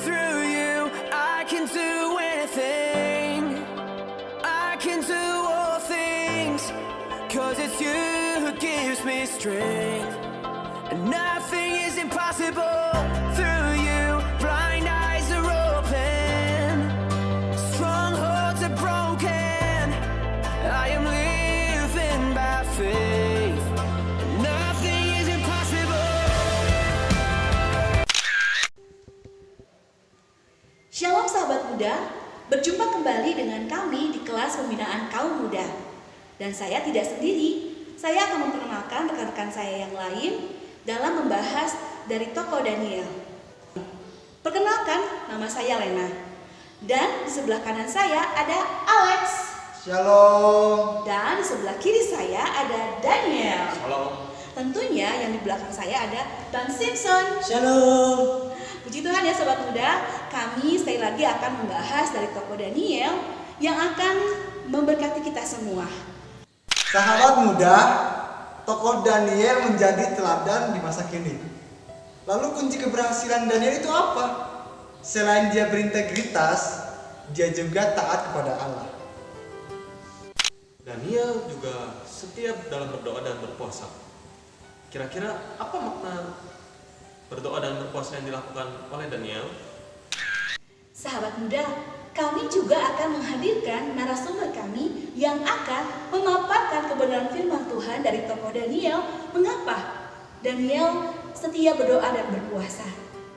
Through you, I can do anything. I can do all things. 'Cause it's you who gives me strength. And nothing is impossible. Through you, blind eyes are open. Strongholds are broken. I am living by faith. Nothing is impossible. Shalom sahabat muda, berjumpa kembali dengan kami di kelas pembinaan kaum muda. Dan saya tidak sendiri, saya akan memperkenalkan rekan-rekan saya yang lain dalam membahas dari tokoh Daniel. Perkenalkan, nama saya Lena. Dan di sebelah kanan saya ada Alex. Shalom. Dan di sebelah kiri saya ada Daniel. Shalom. Tentunya yang di belakang saya ada Bang Simpson. Shalom. Puji Tuhan ya sobat muda, kami sekali lagi akan membahas dari tokoh Daniel yang akan memberkati kita semua. Sahabat muda, tokoh Daniel menjadi teladan di masa kini. Lalu kunci keberhasilan Daniel itu apa? Selain dia berintegritas, dia juga taat kepada Allah. Daniel juga setia dalam berdoa dan berpuasa. Kira-kira apa makna berdoa dan berpuasa yang dilakukan oleh Daniel? Sahabat muda, kami juga akan menghadirkan narasumber kami yang akan memaparkan kebenaran firman Tuhan dari tokoh Daniel. Mengapa Daniel setia berdoa dan berpuasa?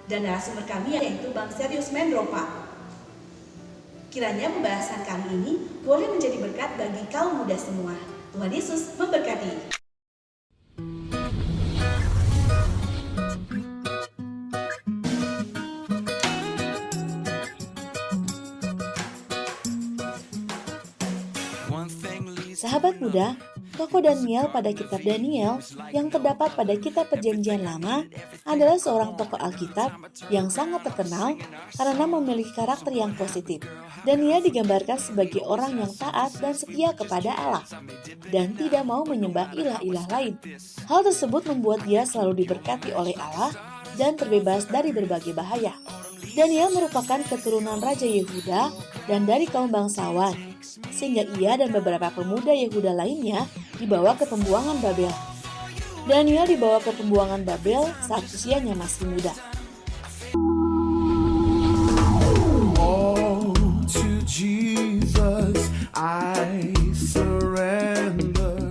Dan narasumber kami yaitu Bang Serius Mendropa. Kiranya pembahasan kami ini boleh menjadi berkat bagi kaum muda semua. Tuhan Yesus memberkati. Sahabat muda, tokoh Daniel pada kitab Daniel yang terdapat pada kitab Perjanjian Lama adalah seorang tokoh Alkitab yang sangat terkenal karena memiliki karakter yang positif. Daniel digambarkan sebagai orang yang taat dan setia kepada Allah dan tidak mau menyembah ilah-ilah lain. Hal tersebut membuat dia selalu diberkati oleh Allah dan terbebas dari berbagai bahaya. Daniel merupakan keturunan Raja Yehuda dan dari kaum bangsawan, sehingga ia dan beberapa pemuda Yehuda lainnya dibawa ke pembuangan Babel. Daniel dibawa ke pembuangan Babel saat usianya masih muda. All to Jesus I surrender.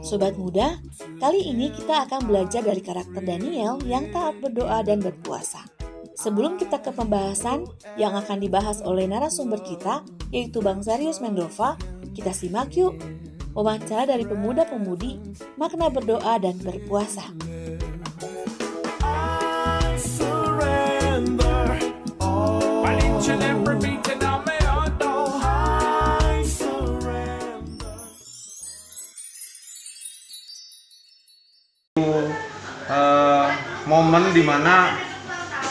Sobat muda, kali ini kita akan belajar dari karakter Daniel yang taat berdoa dan berpuasa. Sebelum kita ke pembahasan yang akan dibahas oleh narasumber kita, yaitu Bang Serius Mendropa, kita simak yuk wawancara dari pemuda-pemudi makna berdoa dan berpuasa. I surrender all. I surrender. Momen dimana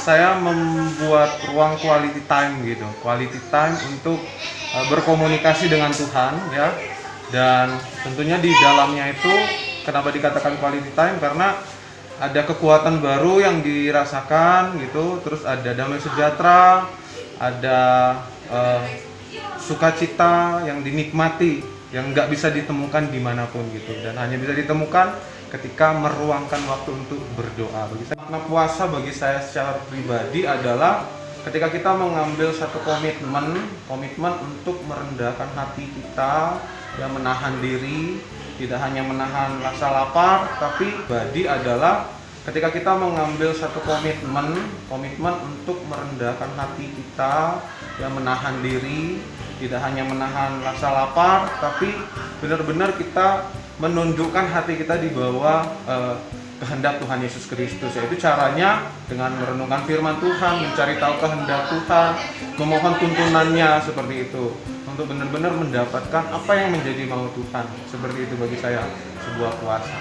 saya membuat ruang quality time gitu, quality time untuk berkomunikasi dengan Tuhan ya. Dan tentunya di dalamnya itu kenapa dikatakan quality time, karena ada kekuatan baru yang dirasakan gitu, terus ada damai sejahtera, ada sukacita yang dinikmati yang nggak bisa ditemukan dimanapun gitu, dan hanya bisa ditemukan ketika meruangkan waktu untuk berdoa. Bagi saya, makna puasa bagi saya secara pribadi adalah ketika kita mengambil satu komitmen untuk merendahkan hati kita dan menahan diri, tidak hanya menahan rasa lapar, tapi pribadi adalah ketika kita mengambil satu komitmen untuk merendahkan hati kita dan menahan diri, tidak hanya menahan rasa lapar, tapi benar-benar kita menundukkan hati kita di bawah kehendak Tuhan Yesus Kristus. Yaitu caranya dengan merenungkan firman Tuhan, mencari tahu kehendak Tuhan, memohon tuntunannya seperti itu, untuk benar-benar mendapatkan apa yang menjadi mau Tuhan. Seperti itu bagi saya sebuah puasa.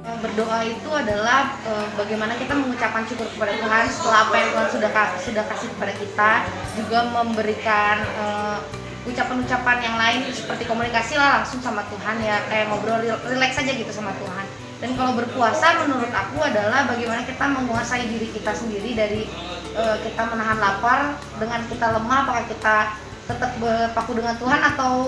Berdoa itu adalah bagaimana kita mengucapkan syukur kepada Tuhan setelah apa yang Tuhan sudah kasih kepada kita, juga memberikan ucapan-ucapan yang lain seperti komunikasi lah langsung sama Tuhan ya, kayak ngobrol relax aja gitu sama Tuhan. Dan kalau berpuasa menurut aku adalah bagaimana kita menguasai diri kita sendiri dari kita menahan lapar dengan kita lemah, apakah kita tetap berpaku dengan Tuhan atau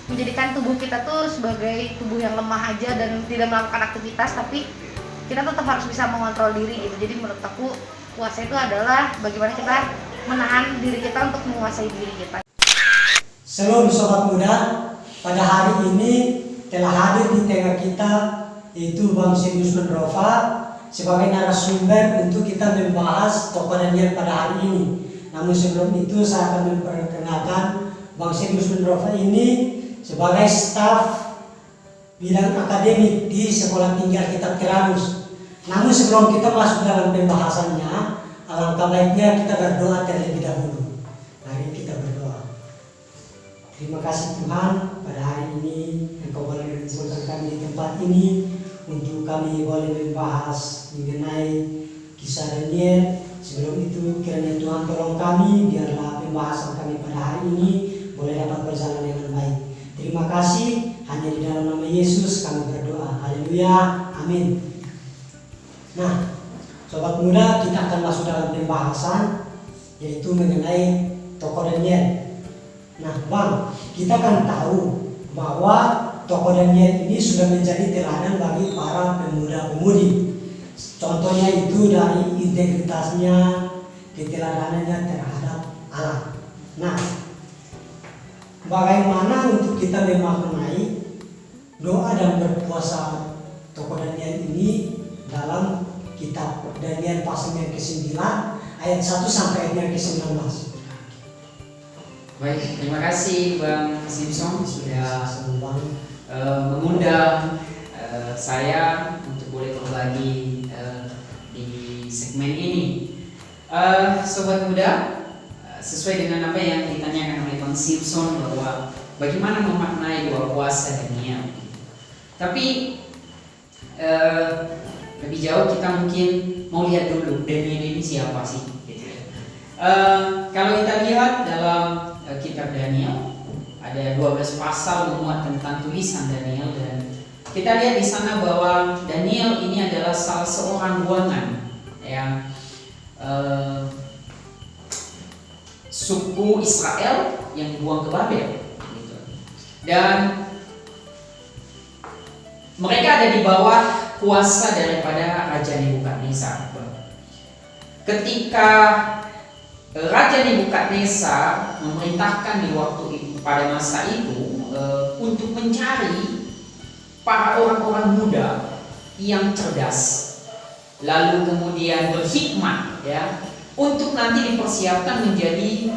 menjadikan tubuh kita tuh sebagai tubuh yang lemah aja dan tidak melakukan aktivitas, tapi kita tetap harus bisa mengontrol diri gitu. Jadi menurut aku puasa itu adalah bagaimana kita menahan diri kita untuk menguasai diri kita. Shalom sobat muda, pada hari ini telah hadir di tengah kita yaitu Bang Sirius Mendrova sebagai narasumber untuk kita membahas tokoh Daniel pada hari ini. Namun sebelum itu saya akan memperkenalkan Bang Sirius Mendrova ini sebagai staf bidang akademik di Sekolah Tinggi Alkitab Tiranus. Namun sebelum kita masuk dalam pembahasannya, alangkah baiknya kita berdoa terlebih dahulu. Mari kita berdoa. Terima kasih Tuhan, pada hari ini Engkau boleh mengumpulkan kami di tempat ini untuk kami boleh membahas mengenai kisah Daniel. Sebelum itu kiranya Tuhan tolong kami, biarlah pembahasan kami pada hari ini boleh dapat berjalan dengan baik. Terima kasih, hanya di dalam nama Yesus kami berdoa. Haleluya, amin. Nah, sobat muda, kita akan masuk dalam pembahasan yaitu mengenai tokoh Daniel. Nah Bang, kita kan tahu bahwa tokoh Daniel ini sudah menjadi teladan bagi para pemuda-pemudi. Contohnya itu dari integritasnya, keteladanannya terhadap Allah. Nah, bagaimana untuk kita memaknai doa dan berpuasa tokoh Daniel ini dalam kitab Daniel pasal yang ke-9 ayat 1 sampai ayat yang ke-19. Baik, terima kasih Bang Simpson sudah mengundang saya untuk boleh berbagi di segmen ini. Sobat muda, sesuai dengan apa yang ditanyakan oleh Bang Simpson bahwa bagaimana memaknai doa puasa Daniel. Tapi lebih jauh kita mungkin mau lihat dulu Daniel ini siapa sih? Gitu ya. Kalau kita lihat dalam kitab Daniel ada 12 pasal memuat tentang tulisan Daniel, dan kita lihat di sana bahwa Daniel ini adalah salah seorang buangan yang suku Israel yang dibuang ke Babel gitu. Dan mereka ada di bawah kuasa daripada Raja Nebukadnezar. Ketika Raja Nebukadnezar memerintahkan di waktu itu, pada masa itu untuk mencari para orang-orang muda yang cerdas, lalu kemudian berhikmat ya, untuk nanti dipersiapkan menjadi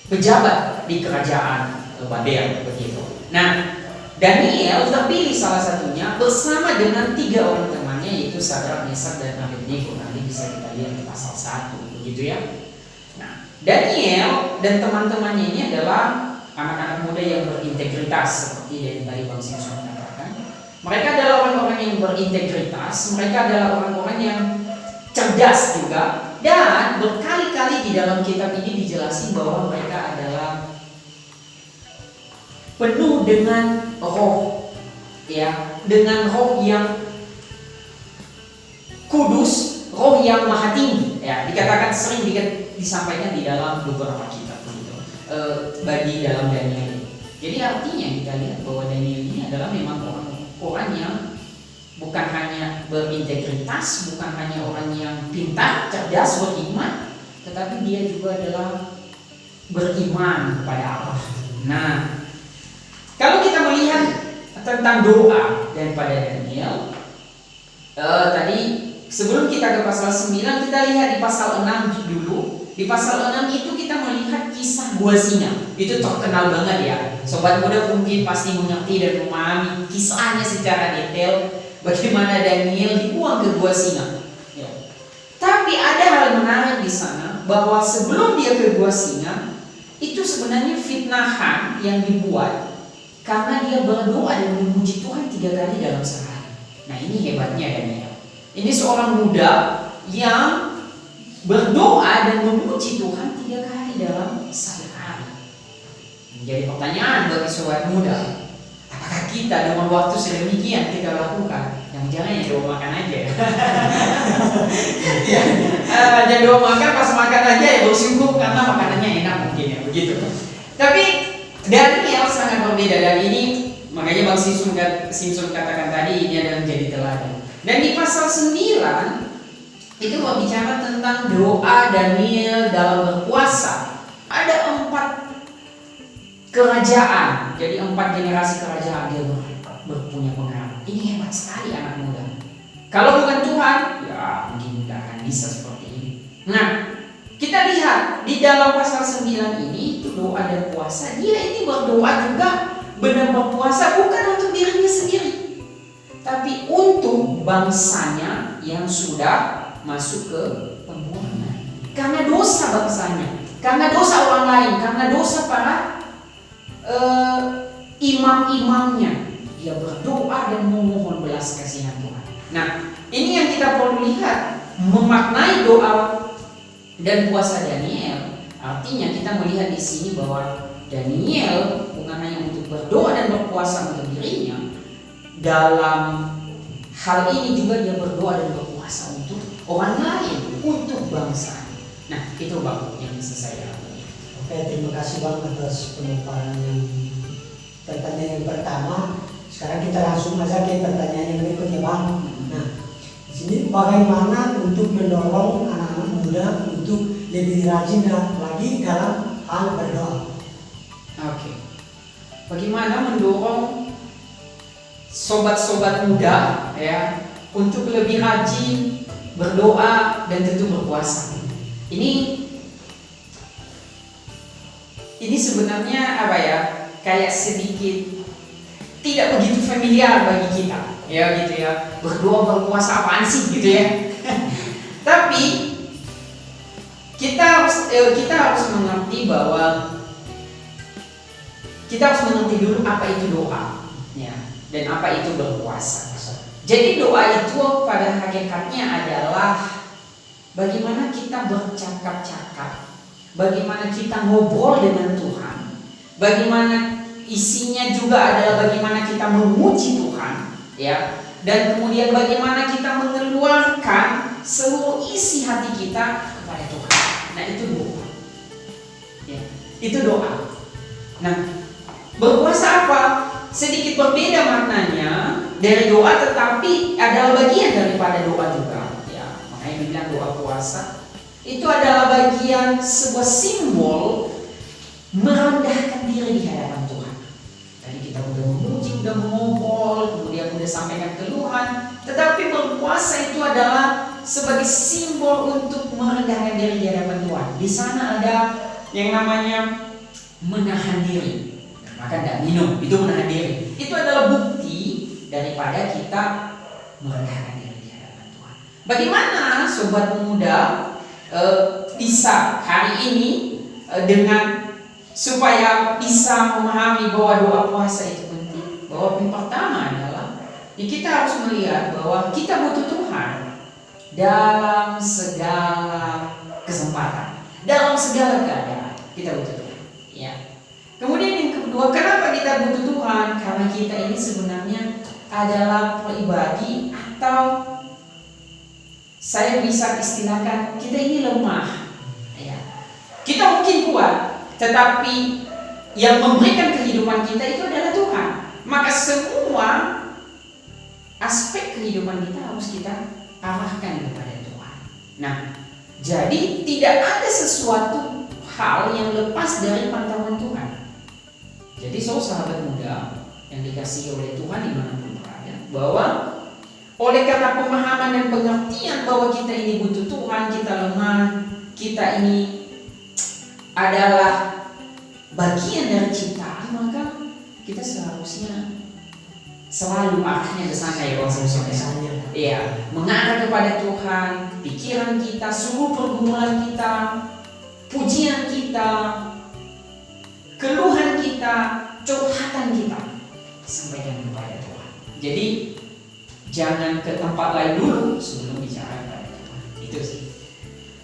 pejabat di kerajaan Babel begitu. Nah, Daniel terpilih salah satunya bersama dengan 3 orang temannya, yaitu Sadrak, Mesak, dan Abednego. Nanti bisa kita lihat di pasal 1 begitu ya. Nah, Daniel dan teman-temannya ini adalah anak-anak muda yang berintegritas, seperti dari tadi Bang Simpson katakan. Mereka adalah orang-orang yang berintegritas, mereka adalah orang-orang yang cerdas juga, dan berkali-kali di dalam kitab ini dijelasin bahwa mereka adalah penuh dengan roh, ya, dengan roh yang kudus, roh yang maha tinggi, ya, dikatakan sering disampaikan di dalam beberapa kitab begitu, bagi dalam Daniel ini. Jadi artinya kita lihat bahwa Daniel ini adalah memang orang yang bukan hanya berintegritas, bukan hanya orang yang pintar, cerdas, berhikmat, tetapi dia juga adalah beriman kepada Allah. Nah, kalau kita melihat tentang doa daripada Daniel, tadi sebelum kita ke pasal 9, kita lihat di pasal 6 dulu. Di pasal 6 itu kita melihat kisah gua singa. Itu terkenal banget ya. Sobat muda mungkin pasti mengerti dan memahami kisahnya secara detail, bagaimana Daniel dibuang ke gua singa. Ya. Tapi ada hal menarik di sana, bahwa sebelum dia ke gua singa, itu sebenarnya fitnahan yang dibuat karena dia berdoa dan memuji Tuhan 3 kali dalam sehari. Nah, ini hebatnya Daniel. Ini seorang muda yang berdoa dan memuji Tuhan 3 kali dalam sehari. Menjadi pertanyaan bagi sobat muda, apakah kita dengan waktu sedemikian kita lakukan? Jangan-jangan ya doa makan aja. Ya. Dan doa makan pas makan aja ya bersyukur karena makanannya enak mungkin ya begitu. Tapi Daniel sangat berbeda dan ini makanya Bang Simpson katakan tadi ini adalah menjadi teladan. Dan di pasal 9 itu berbicara tentang doa Daniel dalam berpuasa. Ada 4 kerajaan, jadi 4 generasi kerajaan dia berpunya pengaruh. Ini hebat sekali anak muda. Kalau bukan Tuhan, ya mungkin tidak akan bisa seperti ini. Nah, kita lihat di dalam pasal 9 ini itu doa dan puasa. Dia ini berdoa juga benar berpuasa bukan untuk dirinya sendiri, tapi untuk bangsanya yang sudah masuk ke pembuangan. Karena dosa bangsanya, karena dosa orang lain, karena dosa para imam-imamnya, dia berdoa dan memohon belas kasihan Tuhan. Nah, ini yang kita perlu lihat, memaknai doa dan puasa Daniel. Artinya kita melihat di sini bahwa Daniel bukan hanya untuk berdoa dan berpuasa untuk dirinya, dalam hal ini juga dia berdoa dan berpuasa untuk orang lain, untuk bangsa. Nah, itu Bang yang bisa saya lakukan. Oke, terima kasih Bang atas pemaparan yang pertanyaan yang pertama. Sekarang kita langsung aja ke pertanyaan yang berikutnya Bang. Nah, di sini bagaimana untuk mendorong anak-anak muda untuk lebih rajin lagi dalam hal berdoa? Oke. Bagaimana mendorong sobat-sobat muda ya untuk lebih rajin berdoa dan tentu berpuasa. Ini sebenarnya apa ya? Kayak sedikit tidak begitu familiar bagi kita. Ya gitu ya. Berdoa berpuasa apaan sih gitu ya. Tapi kita harus mengerti bahwa kita harus mengerti dulu apa itu doa ya, dan apa itu berpuasa. Jadi doa itu pada hakikatnya adalah bagaimana kita bercakap-cakap, bagaimana kita ngobrol dengan Tuhan, bagaimana isinya juga adalah bagaimana kita memuji Tuhan ya, dan kemudian bagaimana kita mengeluarkan seluruh isi hati kita kepada Tuhan. Nah, itu doa ya, itu doa. Nah, berpuasa apa? Sedikit berbeda maknanya dari doa, tetapi adalah bagian daripada doa juga ya. Makanya bilang doa puasa itu adalah bagian sebuah simbol merendahkan diri di hadapan Tuhan. Tadi kita udah memuji, udah mengobrol, kemudian udah sampaikan keluhan, tetapi berpuasa itu adalah sebagai simbol untuk merendahkan diri di hadapan Tuhan. Di sana ada yang namanya menahan diri. Makan dan minum, itu menahan diri. Itu adalah bukti daripada kita merendahkan diri di hadapan Tuhan. Bagaimana sobat muda bisa hari ini dengan supaya bisa memahami bahwa doa puasa itu penting. Bahwa yang pertama adalah kita harus melihat bahwa kita butuh Tuhan dalam segala kesempatan, dalam segala keadaan kita butuh Tuhan. Ya. Kemudian yang kedua, kenapa kita butuh Tuhan? Karena kita ini sebenarnya adalah pribadi, atau saya bisa istilahkan kita ini lemah. Ya. Kita mungkin kuat, tetapi yang memberikan kehidupan kita itu adalah Tuhan. Maka semua aspek kehidupan kita harus kita arahkan kepada Tuhan. Nah, jadi tidak ada sesuatu hal yang lepas dari pantauan Tuhan. Jadi sahabat muda yang dikasihi oleh Tuhan dimanapun berada, bahwa oleh karena pemahaman dan pengertian bahwa kita ini butuh Tuhan, kita lemah, kita ini adalah bagian dari ciptaan, maka kita seharusnya selalu arahnya ke sana ya Bang Simpson. Iya, mengarah kepada Tuhan, pikiran kita, seluruh pergumulan kita, pujian kita, keluhan kita, curhatan kita sampaikan kepada Tuhan. Jadi jangan ke tempat lain dulu sebelum bicara kepada Tuhan. Itu sih.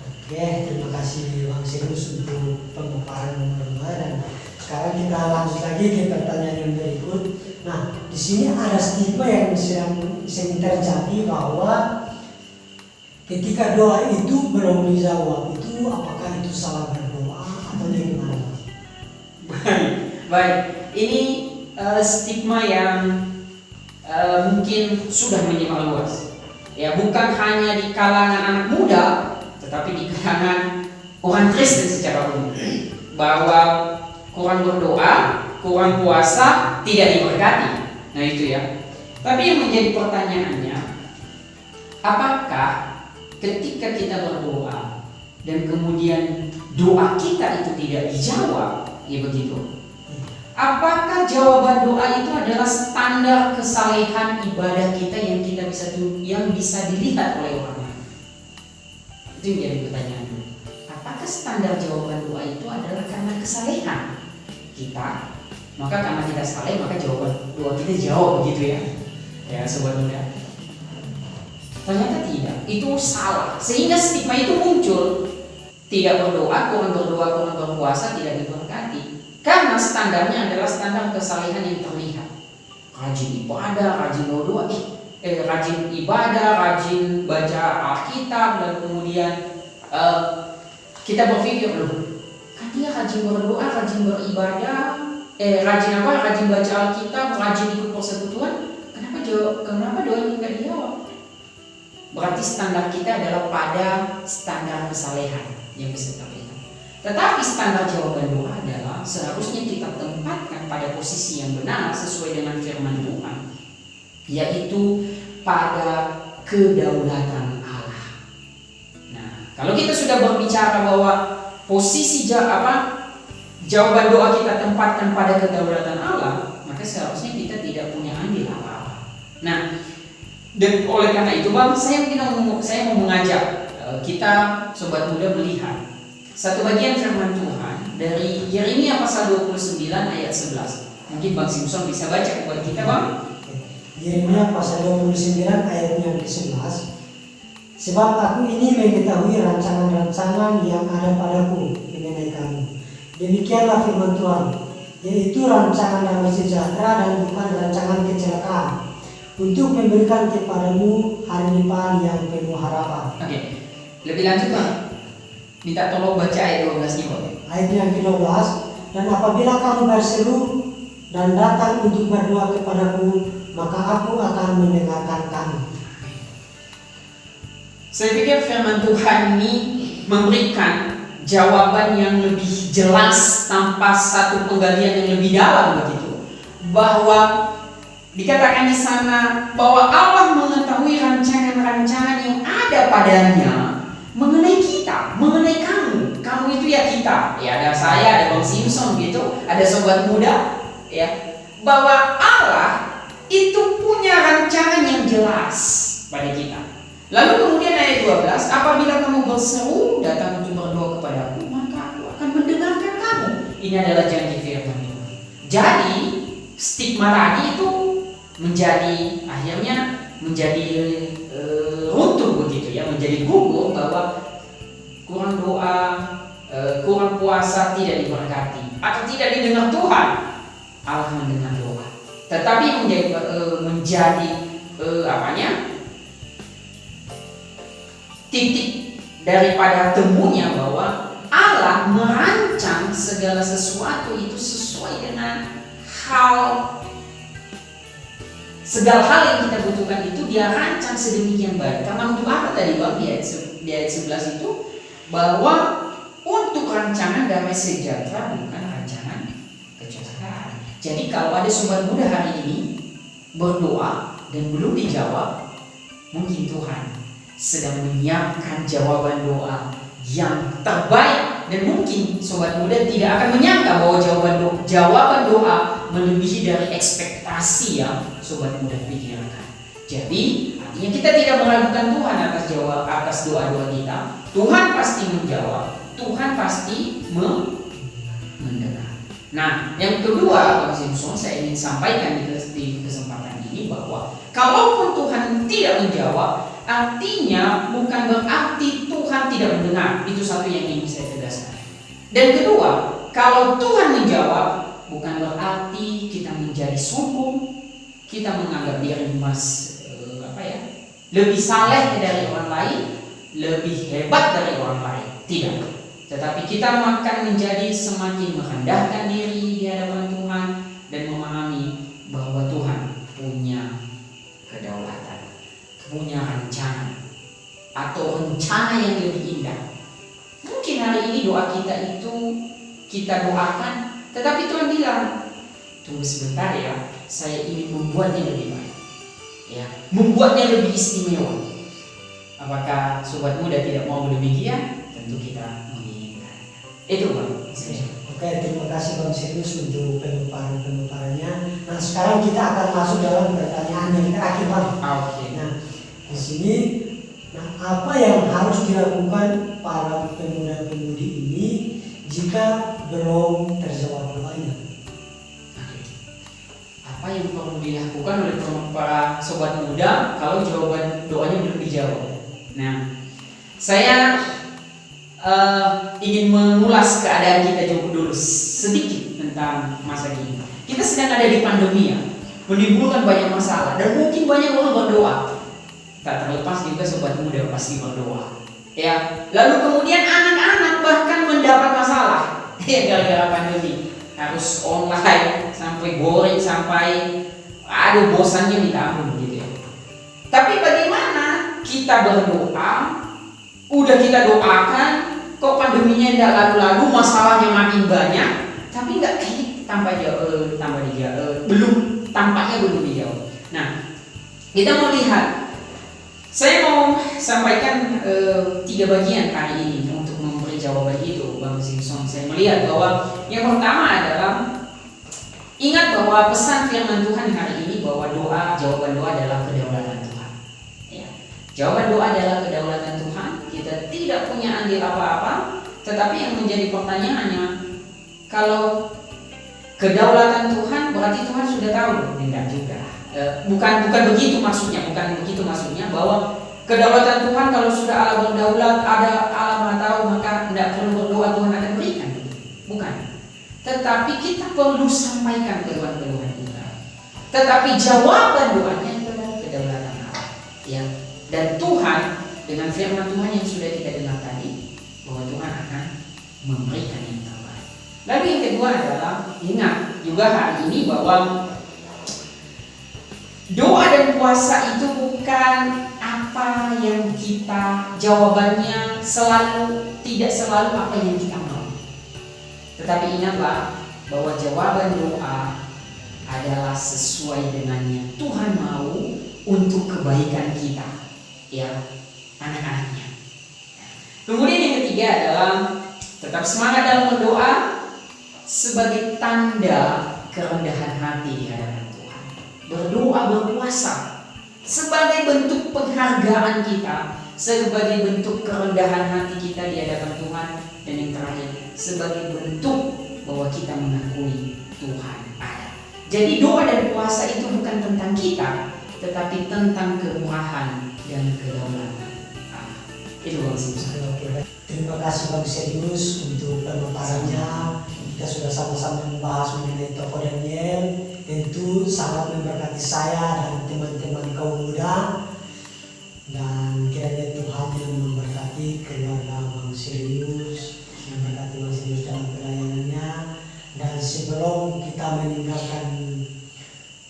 Oke, terima kasih Bang Sinus untuk pemaparan nomor 2, dan sekarang kita lanjut lagi ke pertanyaan yang berikut. Nah, di sini ada stigma yang sering terjadi bahwa ketika doa itu belum dijawab, itu apakah itu salah berdoa atau gimana? Baik. Ini stigma yang mungkin sudah menyimak luas. Ya, bukan hanya di kalangan anak muda, tetapi di kalangan orang Kristen secara umum, bahwa kurang berdoa, kurang puasa, tidak diberkati. Nah itu ya. Tapi yang menjadi pertanyaannya, apakah ketika kita berdoa dan kemudian doa kita itu tidak dijawab, ya begitu? Apakah jawaban doa itu adalah standar kesalehan ibadah kita yang bisa dilihat oleh orang lain? Itu yang jadi pertanyaan. Apakah standar jawaban doa itu adalah karena kesalehan kita? Maka karena kita saleh, maka jawaban doa kita jawab, begitu ya? Ya, sobat muda. Ternyata tidak, itu salah. Sehingga stigma itu muncul. Tidak berdoa, kurang berpuasa, tidak diberkati. Karena standarnya adalah standar kesalehan yang terlihat. Rajin ibadah, rajin berdoa, rajin ibadah, rajin baca Alkitab, dan kemudian kita berpikir, loh, kan dia rajin berdoa, rajin beribadah, rajin baca Alkitab, rajin ikut persekutuan, kenapa doanya nggak dijawab? Berarti standar kita adalah pada standar kesalehan yang bisa terlihat. Tetapi standar jawaban doa adalah seharusnya kita tempatkan pada posisi yang benar sesuai dengan firman Tuhan, yaitu pada kedaulatan Allah. Nah, kalau kita sudah berbicara bahwa posisi jawaban doa kita tempatkan pada kedaulatan Allah, maka seharusnya kita tidak punya andil apa-apa. Nah, dan oleh karena itu Bang, saya mau mengajak kita sobat muda melihat satu bagian firman Tuhan dari Yeremia pasal 29 ayat 11. Mungkin Bang Simpson bisa baca buat kita, Bang. Yeremia pasal 29 ayat yang ke-11. Sebab aku ini mengetahui rancangan-rancangan yang ada padaku mengenai kamu. Demikianlah firman Tuhan, yaitu rancangan damai sejahtera dan bukan rancangan kecelakaan, untuk memberikan kepadamu hari depan yang penuh harapan. Oke, lebih lanjut Bang. Minta tolong baca ayat 12-nya Bang. Ayat yang ke-12, dan apabila kamu berseru dan datang untuk berdoa kepadaku, maka aku akan mendengarkan kamu. Saya pikir firman Tuhan ini memberikan jawaban yang lebih jelas tanpa satu penggalian yang lebih dalam begitu. Bahwa dikatakan di sana bahwa Allah mengetahui rancangan-rancangan yang ada padanya mengenai kita, mengenai kamu. Kamu itu ya kita. Ya ada saya, ada Bang Simpson gitu, ada sobat muda, ya. Bahwa Allah itu punya rancangan yang jelas pada kita. Lalu kemudian ayat 12, apabila kamu berseru datang untuk berdoa kepadaku, maka aku akan mendengarkan kamu. Ini adalah janji firman Tuhan. Jadi stigma tadi itu akhirnya menjadi runtuh begitu ya, menjadi gugur bahwa kurang doa, kurang puasa tidak diberkati atau tidak didengar Tuhan. Allah mendengar doa, tetapi menjadi titik daripada temunya bahwa Allah merancang segala sesuatu itu sesuai dengan segala hal yang kita butuhkan itu dia rancang sedemikian baik. Karena untuk apa tadi Bang di ayat 11 itu? Bahwa untuk rancangan damai sejahtera bukan rancangan kecelakaan. Jadi kalau ada sobat muda hari ini berdoa dan belum dijawab, mungkin Tuhan sedang menyiapkan jawaban doa yang terbaik, dan mungkin sobat muda tidak akan menyangka bahwa jawaban doa melebihi dari ekspektasi yang sobat muda pikirkan. Jadi artinya kita tidak meragukan Tuhan atas doa-doa kita. Tuhan pasti menjawab, Tuhan pasti mendengar. Nah, yang kedua, Bang Simpson, saya ingin sampaikan di kesempatan ini bahwa kalaupun Tuhan tidak menjawab, artinya bukan berarti Tuhan tidak mendengar. Itu satu yang ingin saya tegaskan. Dan kedua, kalau Tuhan menjawab, bukan berarti kita menjadi sombong, kita menganggap diri lebih saleh dari orang lain, lebih hebat dari orang lain. Tidak. Tetapi kita akan menjadi semakin merendahkan diri di hadapan Tuhan dan memahami bahwa Tuhan punya kedaulatan, punya rencana atau rencana yang lebih indah. Mungkin hari ini doa kita itu kita doakan, tetapi Tuhan bilang, tunggu sebentar ya, saya ingin membuatnya lebih baik, ya, membuatnya lebih istimewa. Apakah sobat muda tidak mau demikian? Tentu kita menginginkan. Itu Bang. Oke, terima kasih Bang Serius untuk pemaparannya. Nah, sekarang kita akan masuk dalam pertanyaan yang terakhir, Bang. Oke. Nah, di sini, apa yang harus dilakukan para pemuda-pemudi ini jika belum terjawab doanya? Apa yang perlu dilakukan oleh para sobat muda kalau jawaban doanya belum dijawab? Nah, saya ingin mengulas keadaan kita dulu sedikit tentang masa ini. Kita sedang ada di pandemi ya, menimbulkan banyak masalah dan mungkin banyak orang berdoa. Tak terlepas juga sobat muda pasti berdoa. Ya, lalu kemudian anak-anak bahkan mendapat masalah ya gara-gara pandemi. Harus online sampai boring, sampai bosannya minta ampun gitu ya. Tapi bagaimana kita berdoa, udah kita doakan, kok pandeminya tidak lalu-lalu, masalahnya makin banyak, tapi nggak tampaknya belum dijawab. Nah, kita mau lihat. Saya mau sampaikan 3 bagian hari ini untuk memberi jawaban itu, Bang Simpson. Saya melihat bahwa yang pertama adalah ingat bahwa pesan firman Tuhan hari ini bahwa jawaban doa adalah kedaulatan Tuhan. Ya. Jawaban doa adalah kedaulatan Tuhan. Kita tidak punya andil apa-apa, tetapi yang menjadi pertanyaannya, kalau kedaulatan Tuhan berarti Tuhan sudah tahu? Tidak juga. Bukan begitu maksudnya bahwa kedaulatan Tuhan kalau sudah Allah berdaulat, ada Allah Maha tahu, maka tidak perlu berdoa Tuhan akan berikan. Bukan. Tetapi kita perlu sampaikan keluhan-keluhan kita. Tetapi jawaban doanya adalah kedaulatan Allah. Ya. Dan Tuhan dengan firman Tuhan yang sudah kita dengar tadi bahwa Tuhan akan memberikan yang terbaik. Lalu yang kedua adalah ingat juga hari ini bahwa doa dan puasa itu bukan apa yang kita jawabannya tidak selalu apa yang kita mau. Tetapi ingatlah bahwa jawaban doa adalah sesuai dengan yang Tuhan mau untuk kebaikan kita, ya, anak-anaknya. Kemudian yang ketiga adalah tetap semangat dalam berdoa sebagai tanda kerendahan hati di hadapan Tuhan. Berdoa, berpuasa sebagai bentuk penghargaan kita, sebagai bentuk kerendahan hati kita di hadapan Tuhan, dan yang terakhir sebagai bentuk bahwa kita mengakui Tuhan ada. Jadi doa dan puasa itu bukan tentang kita, tetapi tentang kemurahan dan kedaulatan Allah. Itu Bang Simpson. Terima kasih Bang Serius untuk pemaparannya. Kita sudah sama-sama membahas mengenai tokoh Daniel. Tentu sangat memberkati saya dan teman-teman kaum muda. Dan kiranya Tuhan yang memberkati keluarga Bang Serius, memberkati Bang Serius dalam pelayanannya. Dan sebelum kita meninggalkan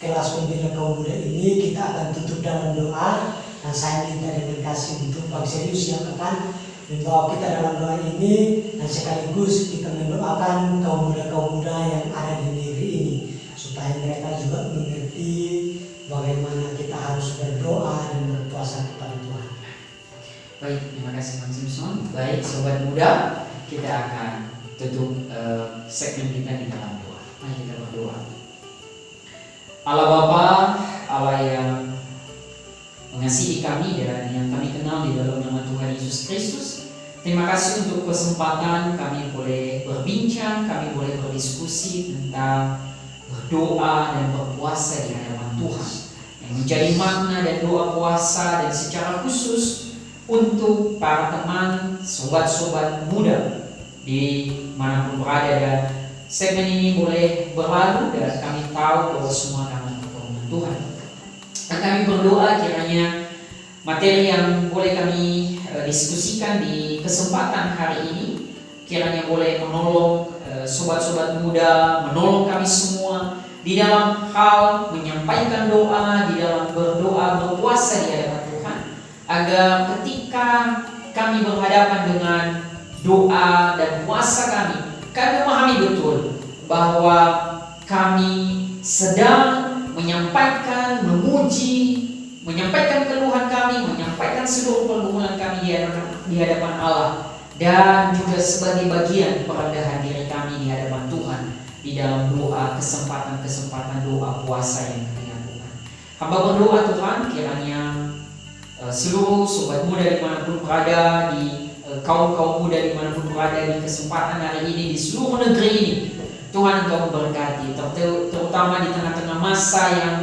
kelas pembina kaum muda ini, kita akan tutup dalam doa. Dan saya minta dengan kasih untuk Bang Serius yang akan membawa kita dalam doa ini, dan sekaligus kita mendoakan kaum muda yang ada di negeri ini supaya mereka juga mengerti bagaimana kita harus berdoa dan berpuasa kepada Tuhan. Baik, terima kasih Bang Simpson. Baik sobat muda, kita akan tutup segmen kita di dalam doa. Mari kita berdoa. Allah Bapa, Allah yang mengasihi kami dan yang kami kenal di dalam nama Tuhan Yesus Kristus, terima kasih untuk kesempatan kami boleh berbincang, kami boleh berdiskusi tentang berdoa dan berpuasa di hadapan Tuhan, yang menjadi makna dan doa puasa dan secara khusus untuk para teman, sobat-sobat muda di manapun berada. Dan segmen ini boleh berlalu dan kami tahu bahwa semua akan pertolongan Tuhan. kami berdoa kiranya materi yang boleh kami diskusikan di kesempatan hari ini kiranya boleh menolong sobat-sobat muda, menolong kami semua di dalam hal menyampaikan doa, di dalam berdoa, berpuasa di hadapan Tuhan, agar ketika kami berhadapan dengan doa dan puasa kami memahami betul bahwa kami sedang menyampaikan, memuji, menyampaikan keluhan kami, menyampaikan seluruh pergumulan kami di hadapan Allah, dan juga sebagai bagian perendahan diri kami di hadapan Tuhan di dalam doa, kesempatan-kesempatan doa puasa yang kami lakukan. Hamba berdoa Tuhan kiranya seluruh sobat muda dimanapun berada, di kaum-kaum muda dimanapun berada di kesempatan hari ini di seluruh negeri ini, Tuhan Engkau memberkati, terutama di tengah-tengah masa yang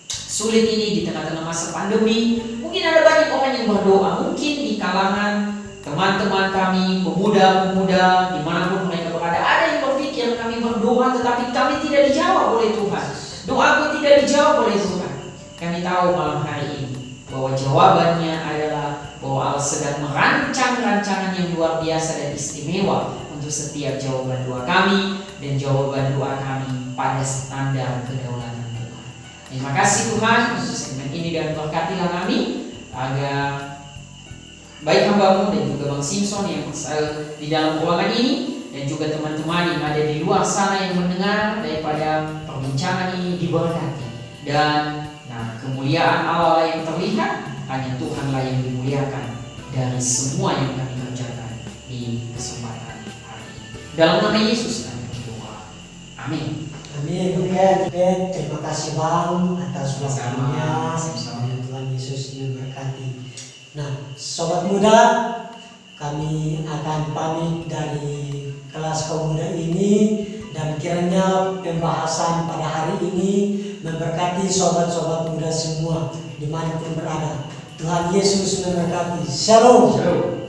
sulit ini, di tengah-tengah masa pandemi. Mungkin ada banyak orang yang berdoa, mungkin di kalangan teman-teman kami, pemuda-pemuda dimanapun mereka berada, ada yang berpikir kami berdoa tetapi kami tidak dijawab oleh Tuhan, doaku tidak dijawab oleh Tuhan. Kami tahu malam hari ini bahwa jawabannya adalah bahwa Allah sedang merancang rancangan yang luar biasa dan istimewa untuk setiap jawaban doa kami dan jawaban doa kami pada standar kedaulatan Tuhan. Terima kasih Tuhan untuk segmen ini, dan berkatilah kami agar baik hambamu dan juga Bang Simpson yang di dalam ruangan ini dan juga teman-teman yang ada di luar sana yang mendengar daripada perbincangan ini diberkati, dan kemuliaan Allah yang terlihat hanya Tuhanlah yang dimuliakan dari semua yang kami kerjakan di kesempatan hari ini. Dalam nama Yesus kami berdoa. Amin. Amin. Oke, terima kasih Bang atas waktunya. Tuhan Yesus memberkati. Nah, sobat muda, kami akan pamit dari kelas kaum muda ini, dan kiranya pembahasan pada hari ini memberkati sobat-sobat muda semua dimanapun berada. Tuhan Yesus memberkati. Shalom. Shalom.